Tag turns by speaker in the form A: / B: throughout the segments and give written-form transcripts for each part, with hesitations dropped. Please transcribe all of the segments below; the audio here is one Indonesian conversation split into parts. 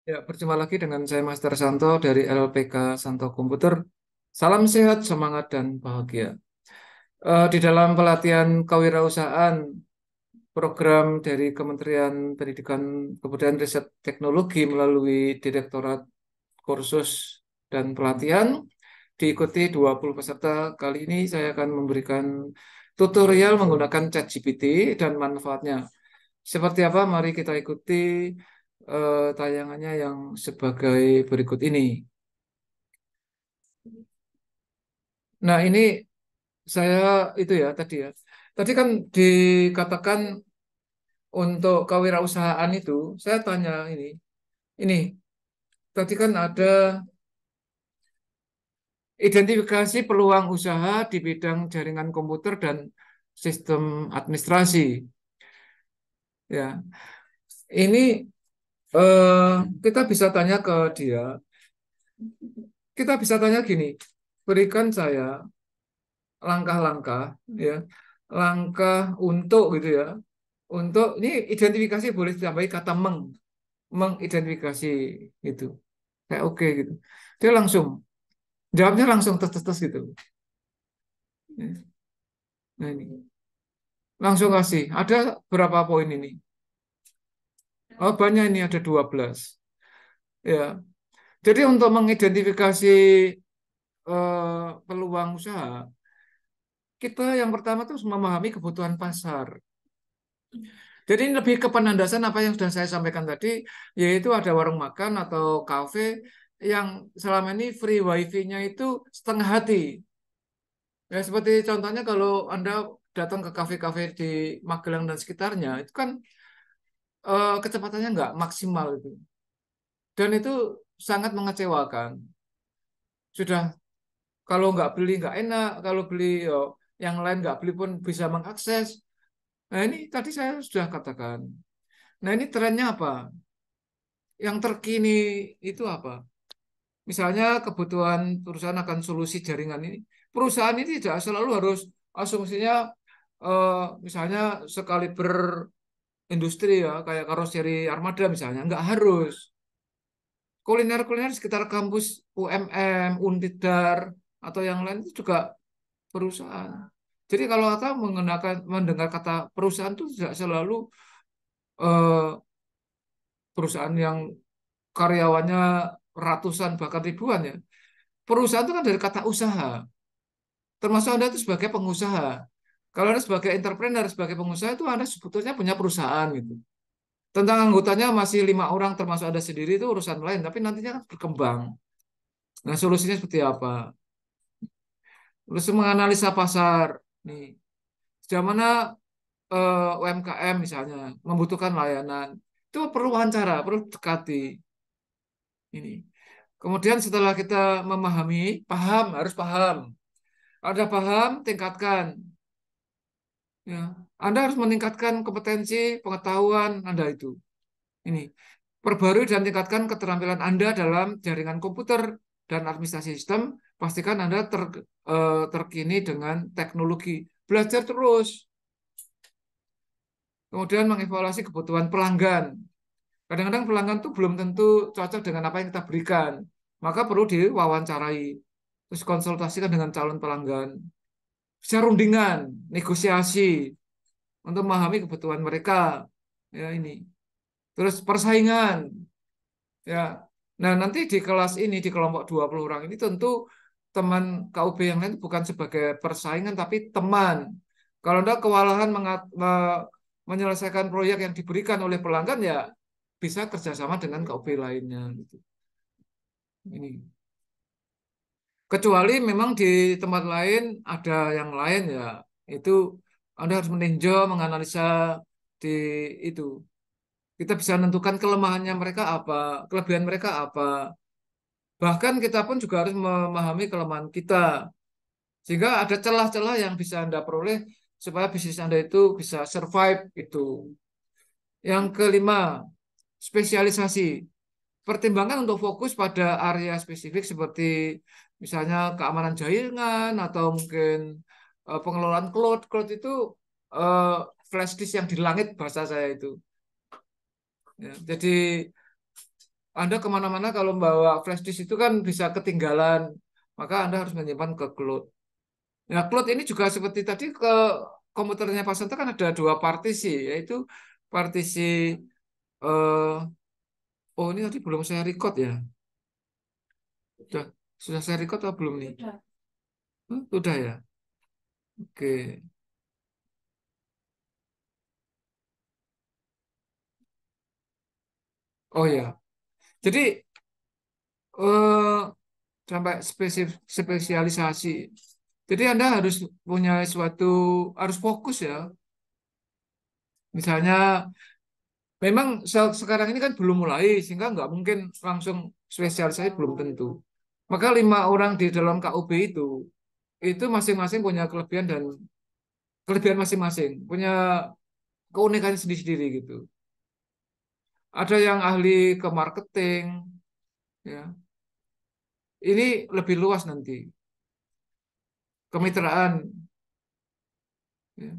A: Ya, berjumpa lagi dengan saya Master Santo dari LPK Santo Komputer. Salam sehat, semangat, dan bahagia. Di dalam pelatihan kewirausahaan program dari Kementerian Pendidikan Kebudayaan Riset Teknologi melalui Direktorat Kursus dan Pelatihan, diikuti 20 peserta. Kali ini saya akan memberikan tutorial menggunakan ChatGPT dan manfaatnya. Seperti apa? Mari kita ikuti tayangannya yang sebagai berikut ini. Nah, ini saya itu ya tadi ya. Tadi kan dikatakan untuk kewirausahaan itu, saya tanya ini. Ini tadi kan ada identifikasi peluang usaha di bidang jaringan komputer dan sistem administrasi. Ya, ini kita bisa tanya ke dia. Kita bisa tanya gini, berikan saya langkah-langkah ya, langkah untuk gitu ya. Untuk ini identifikasi boleh ditambahi kata mengidentifikasi itu. Kayak oke gitu. Dia langsung jawabnya langsung tes gitu. Nah ini langsung kasih. Ada berapa poin ini? Oh banyak ini ada 12. Ya. Jadi untuk mengidentifikasi peluang usaha, kita yang pertama tuh harus memahami kebutuhan pasar. Jadi ini lebih ke penandasan apa yang sudah saya sampaikan tadi, yaitu ada warung makan atau kafe yang selama ini free wifi-nya itu setengah hati. Ya, seperti contohnya kalau Anda datang ke kafe-kafe di Magelang dan sekitarnya, itu kan kecepatannya nggak maksimal itu. Dan itu sangat mengecewakan. Sudah, kalau nggak beli nggak enak, kalau beli yang lain nggak beli pun bisa mengakses. Nah ini tadi saya sudah katakan. Nah ini trennya apa? Yang terkini itu apa? Misalnya kebutuhan perusahaan akan solusi jaringan ini. Perusahaan ini tidak selalu harus asumsinya misalnya sekaliber industri ya, kayak karoseri armada misalnya. Nggak harus. Kuliner-kuliner di sekitar kampus UMM, Undidar, atau yang lain itu juga perusahaan. Jadi kalau kita mendengar kata perusahaan itu tidak selalu eh, perusahaan yang karyawannya ratusan bahkan ribuan ya. Perusahaan itu kan dari kata usaha. Termasuk Anda itu sebagai pengusaha. Kalau Anda sebagai entrepreneur, sebagai pengusaha itu Anda sebetulnya punya perusahaan gitu. Tentang anggotanya masih 5 orang termasuk Anda sendiri itu urusan lain, tapi nantinya kan berkembang. Nah, solusinya seperti apa? Terus menganalisa pasar. Nih, sejauh mana UMKM misalnya membutuhkan layanan. Itu perlu wawancara, perlu dekati ini. Kemudian setelah kita memahami, paham, harus paham. Ada paham, tingkatkan. Ya, Anda harus meningkatkan kompetensi pengetahuan Anda itu. Ini perbarui dan tingkatkan keterampilan Anda dalam jaringan komputer dan administrasi sistem. Pastikan Anda terkini dengan teknologi. Belajar terus. Kemudian mengevaluasi kebutuhan pelanggan. Kadang-kadang pelanggan itu belum tentu cocok dengan apa yang kita berikan. Maka perlu diwawancarai. Terus konsultasikan dengan calon pelanggan. Bisa rundingan, negosiasi untuk memahami kebutuhan mereka. Ya ini. Terus persaingan. Ya. Nah, nanti di kelas ini, di kelompok 20 orang ini tentu teman KUB yang lain bukan sebagai persaingan, tapi teman. Kalau Anda kewalahan menyelesaikan proyek yang diberikan oleh pelanggan, ya bisa kerjasama dengan KUB lainnya. Gitu. Ini. Kecuali memang di tempat lain ada yang lain ya, itu Anda harus meninjau, menganalisa di itu. Kita bisa menentukan kelemahannya mereka apa, kelebihan mereka apa. Bahkan kita pun juga harus memahami kelemahan kita. Sehingga ada celah-celah yang bisa Anda peroleh supaya bisnis Anda itu bisa survive itu. Yang kelima, spesialisasi. Pertimbangan untuk fokus pada area spesifik seperti misalnya keamanan jaringan atau mungkin pengelolaan cloud. Cloud itu eh, flash disk yang di langit bahasa saya itu. Ya, jadi Anda kemana-mana kalau bawa flash disk itu kan bisa ketinggalan, maka Anda harus menyimpan ke cloud. Nah, cloud ini juga seperti tadi ke komputernya Pak Santo kan ada dua partisi, yaitu partisi oh ini tadi belum saya record ya. Sudah, sudah saya record atau belum nih? Sudah ya. Oke. Oh ya. Jadi eh, sampai spesialisasi. Jadi Anda harus punya suatu harus fokus ya. Misalnya memang sekarang ini kan belum mulai sehingga nggak mungkin langsung spesialisasi belum tentu. Maka 5 orang di dalam KUB itu masing-masing punya kelebihan dan kelebihan masing-masing, punya keunikan sendiri-sendiri gitu. Ada yang ahli ke marketing, ya. Ini lebih luas nanti. Kemitraan, ya.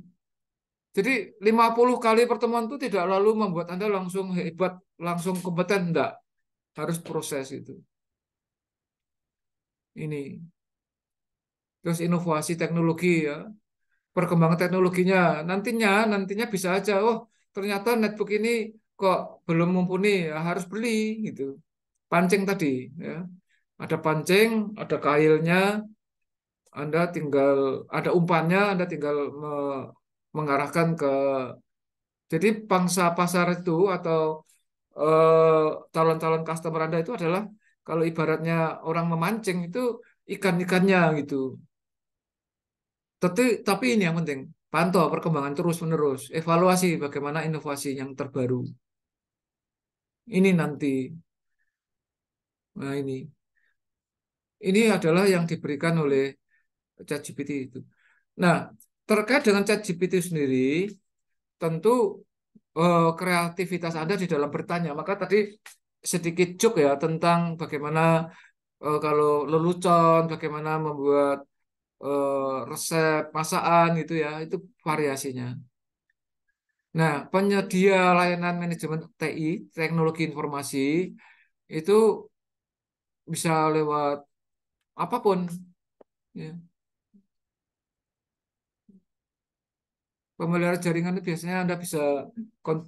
A: Jadi 50 kali pertemuan itu tidak lalu membuat Anda langsung hebat, langsung kompeten, enggak. Harus proses itu. Ini. Terus inovasi teknologi ya, perkembangan teknologinya. Nantinya bisa aja, oh ternyata netbook ini kok belum mumpuni, ya, harus beli gitu. Pancing tadi, ya. Ada pancing, ada kailnya, Anda tinggal ada umpannya, Anda tinggal mengarahkan ke jadi pangsa pasar itu atau calon-calon customer Anda itu adalah kalau ibaratnya orang memancing itu ikan-ikannya gitu. Tapi ini yang penting, pantau perkembangan terus-menerus, evaluasi bagaimana inovasi yang terbaru. Ini nanti, nah ini adalah yang diberikan oleh ChatGPT itu. Nah, terkait dengan ChatGPT sendiri, tentu kreativitas Anda di dalam bertanya. Maka tadi sedikit joke ya tentang bagaimana kalau lelucon, bagaimana membuat resep masakan gitu ya, itu variasinya. Nah, penyedia layanan manajemen TI, teknologi informasi, itu bisa lewat apapun. Ya. Pemelihara jaringan itu biasanya Anda bisa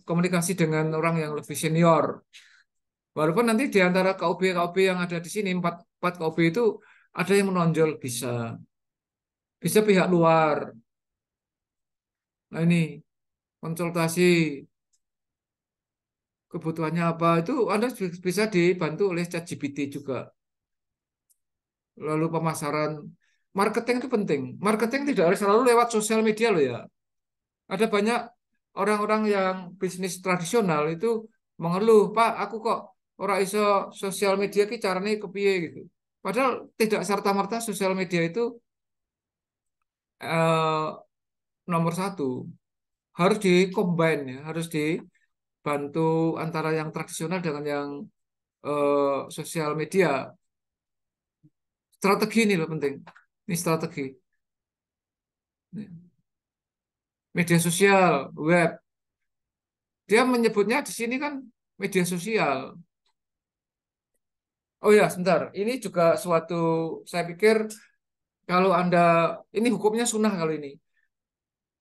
A: komunikasi dengan orang yang lebih senior. Walaupun nanti di antara KUB yang ada di sini, empat KUB itu ada yang menonjol, bisa pihak luar. Nah ini konsultasi kebutuhannya apa itu Anda bisa dibantu oleh ChatGPT juga. Lalu pemasaran, marketing itu penting. Marketing tidak harus selalu lewat sosial media loh ya. Ada banyak orang-orang yang bisnis tradisional itu mengeluh, Pak, aku kok orang iso sosial media ki caranya kepiye gitu. Padahal tidak serta-merta sosial media itu eh, nomor satu. Harus di-combine ya, harus dibantu antara yang tradisional dengan yang sosial media. Strategi ini loh penting. Ini strategi. Media sosial, web. Dia menyebutnya di sini kan media sosial. Oh ya, sebentar. Ini juga suatu, saya pikir kalau Anda, ini hukumnya sunnah kalau ini.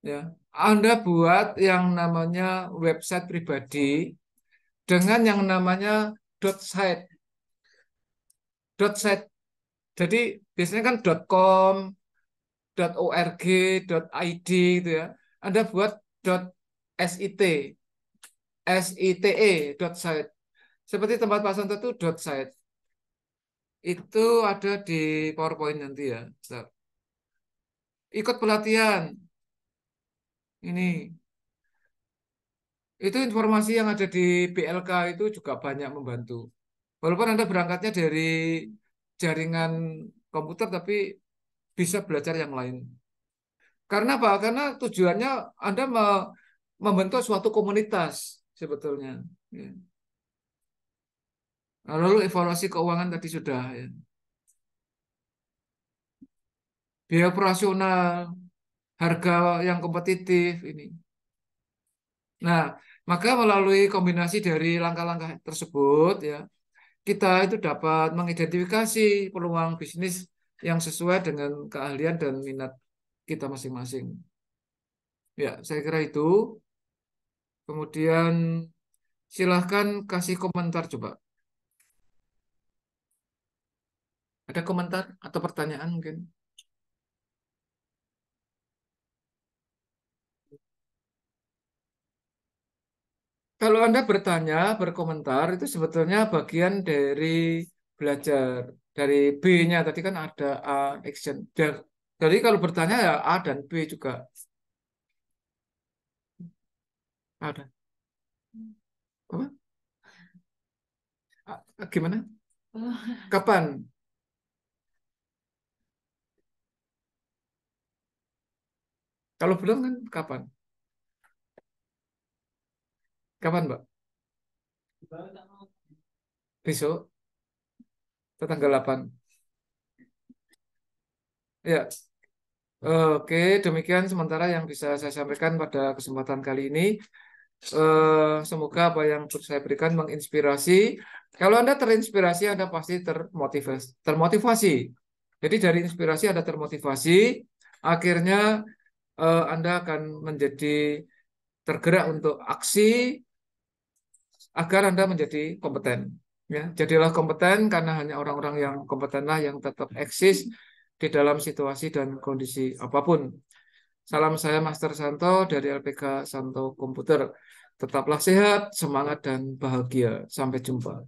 A: Ya, Anda buat yang namanya website pribadi dengan yang namanya .site, .site. Jadi biasanya kan .com, .org, .id gitu ya. Anda buat .sit, site. Seperti tempat Pak Santo itu .site. Itu ada di PowerPoint nanti ya. Bentar. Ikut pelatihan. Ini itu informasi yang ada di BLK itu juga banyak membantu. Walaupun Anda berangkatnya dari jaringan komputer, tapi bisa belajar yang lain. Karena apa? Karena tujuannya Anda membentuk suatu komunitas sebetulnya. Ya. Nah, lalu evaluasi keuangan tadi sudah ya. Biaya operasional, harga yang kompetitif ini. Nah, maka melalui kombinasi dari langkah-langkah tersebut ya, kita itu dapat mengidentifikasi peluang bisnis yang sesuai dengan keahlian dan minat kita masing-masing. Ya, saya kira itu. Kemudian silahkan kasih komentar coba. Ada komentar atau pertanyaan mungkin? Kalau Anda bertanya, berkomentar, itu sebetulnya bagian dari belajar. Dari B-nya, tadi kan ada A, action. Jadi kalau bertanya ya A dan B juga ada. Apa? Gimana? Kapan? Kalau belum kan kapan? Kapan, Mbak? Besok, atau tanggal 8. Ya, oke, demikian sementara yang bisa saya sampaikan pada kesempatan kali ini. Semoga apa yang saya berikan menginspirasi. Kalau Anda terinspirasi, Anda pasti termotivasi. Termotivasi. Jadi dari inspirasi Anda termotivasi, akhirnya Anda akan menjadi tergerak untuk aksi agar Anda menjadi kompeten. Ya, jadilah kompeten karena hanya orang-orang yang kompetenlah yang tetap eksis di dalam situasi dan kondisi apapun. Salam saya Master Santo dari LPK Santo Komputer. Tetaplah sehat, semangat, dan bahagia. Sampai jumpa.